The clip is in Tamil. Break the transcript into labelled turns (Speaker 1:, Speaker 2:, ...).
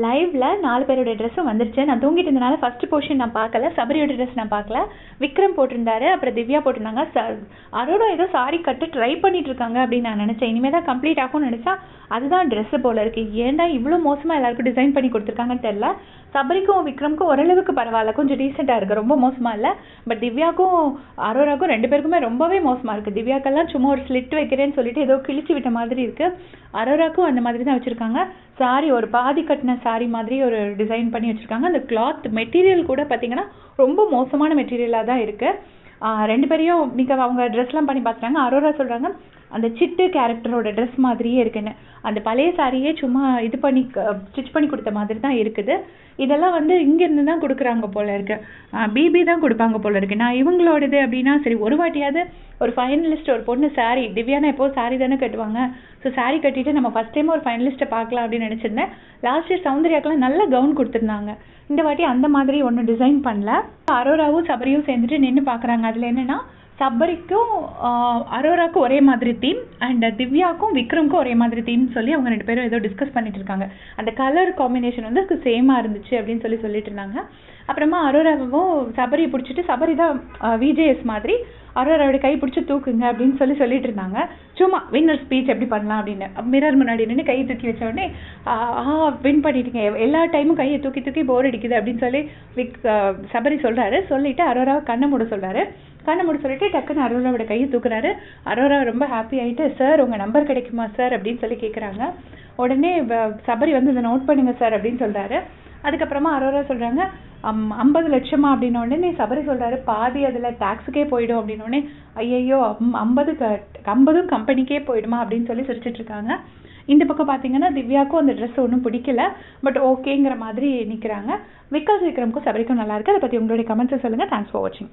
Speaker 1: லைவ்ல 4 பேரோட ட்ரெஸ்ஸும் வந்துருச்சு. நான் தூங்கிட்டு இருந்தனால ஃபர்ஸ்ட் போர்ஷன் நான் பார்க்கல. சபரியோட ட்ரெஸ் நான் பார்க்கல. விக்ரம் போட்டிருந்தாரு, அப்புறம் திவ்யா போட்டிருந்தாங்க. அரோரா ஏதோ சாரி கட்டு ட்ரை பண்ணிட்டு இருக்காங்க அப்படின்னு நான் நினைச்சேன். இனிமே தான் கம்ப்ளீட் ஆகும்னு நினைச்சா அதுதான் ட்ரெஸ் போல இருக்கு. ஏன்டா இவ்வளோ மோசமாக எல்லாருக்கும் டிசைன் பண்ணி கொடுத்துருக்காங்கன்னு தெரியல. சபரிக்கும் விக்ரமுக்கும் ஓரளவுக்கு பரவாயில்ல, கொஞ்சம் டீசெண்டாக இருக்குது, ரொம்ப மோசமாக இல்லை. பட் திவ்யாக்கும் அரோராக்கும் 2 பேருக்குமே ரொம்பவே மோசமாக இருக்குது. திவ்யாக்கெல்லாம் சும்மா ஒரு ஸ்லிட் வைக்கிறேன்னு சொல்லிட்டு ஏதோ கிழிச்சு விட்ட மாதிரி இருக்குது. அரோராக்கும் அந்த மாதிரி தான் வச்சுருக்காங்க. சாரி ஒரு பாதி கட்டின சாரி மாதிரி ஒரு டிசைன் பண்ணி வச்சுருக்காங்க. அந்த கிளாத் மெட்டீரியல் கூட பார்த்தீங்கன்னா ரொம்ப மோசமான மெட்டீரியலாக தான் இருக்குது. 2 பேரையும் நீங்கள் அவங்க ட்ரெஸ்லாம் பண்ணி பார்த்துட்டாங்க. அரோரா சொல்கிறாங்க அந்த சிட்டு கேரக்டரோட ட்ரெஸ் மாதிரியே இருக்குன்னு. அந்த பழைய சாரியே சும்மா இது பண்ணி ஸ்டிச் பண்ணி கொடுத்த மாதிரி தான் இருக்குது. இதெல்லாம் வந்து இங்கேருந்து தான் கொடுக்குறாங்க போல இருக்கு. பிபி தான் கொடுப்பாங்க போல இருக்கு. நான் இவங்களோடது அப்படின்னா சரி, ஒரு வாட்டியாவது ஒரு ஃபைனலிஸ்ட் ஒரு பொண்ணு சாரி, திவ்யானா எப்போ சாரி தானே கட்டுவாங்க. ஸோ சாரி கட்டிட்டு நம்ம ஃபஸ்ட் டைம் ஒரு ஃபைனலிஸ்ட்டை பார்க்கலாம் அப்படின்னு நினச்சிருந்தேன். லாஸ்ட் இயர் சௌந்தர்யாக்கெல்லாம் நல்ல கவுன் கொடுத்துருந்தாங்க. இந்த வாட்டி அந்த மாதிரி ஒன்றும் டிசைன் பண்ணல. அரோராவும் சபரியும் சேர்ந்துட்டு நின்று பார்க்குறாங்க. அதில் என்னென்னா சபரிக்கும் அரோராக்கும் ஒரே மாதிரி தீம் அண்ட் திவ்யாவுக்கும் விக்ரமுக்கும் ஒரே மாதிரி தீம்னு சொல்லி அவங்க 2 பேரும் ஏதோ டிஸ்கஸ் பண்ணிட்டு இருக்காங்க. அந்த கலர் காம்பினேஷன் வந்து சேமாக இருந்துச்சு அப்படின்னு சொல்லிட்டு இருந்தாங்க. அப்புறமா அரோராவும் சபரியை பிடிச்சிட்டு, சபரி தான் விஜேஎஸ் மாதிரி, அரோராவோட கை பிடிச்சி தூக்குங்க அப்படின்னு சொல்லிட்டு இருந்தாங்க. சும்மா வின்னர் ஸ்பீச் எப்படி பண்ணலாம் அப்படின்னு மிரர் முன்னாடி நின்று கையை தூக்கி வச்ச உடனே வின் பண்ணிட்டீங்க, எல்லா டைமும் கையை தூக்கி தூக்கி போர் அடிக்குது அப்படின்னு சொல்லி சபரி சொல்கிறாரு. சொல்லிட்டு அரோராவை கண்ணை மூட சொல்கிறாரு. கண்ணை மூட சொல்லிட்டு டக்குன்னு அரோராவோட கையை தூக்குறாரு. அரோரா ரொம்ப ஹாப்பி ஆகிட்டு, சார் உங்கள் நம்பர் கிடைக்குமா சார் அப்படின்னு சொல்லி கேட்குறாங்க. உடனே சபரி வந்து இதை நோட் பண்ணுங்க சார் அப்படின்னு சொல்கிறாரு. அதுக்கப்புறமா அரோரா சொல்கிறாங்க 50 லட்சமா அப்படின்ன உடனே சபரி சொல்கிறாரு பாதி அதில் டேக்ஸுக்கே போயிடும் அப்படின்னோடனே ஐயையோ 50ம் கம்பெனிக்கே போயிடுமா அப்படின்னு சொல்லி சிரிச்சிட்டு இருக்காங்க. இந்த பக்கம் பார்த்தீங்கன்னா திவ்யாவுக்கும் அந்த ட்ரெஸ் ஒன்றும் பிடிக்கல, பட் ஓகேங்கிற மாதிரி நிற்கிறாங்க. விக்ரமுக்கும் சபரிக்கும் நல்லா இருக்குது. அதை பற்றி உங்களுடைய கமெண்ட்ஸை சொல்லுங்கள். தேங்க்ஸ் ஃபார் வாட்சிங்.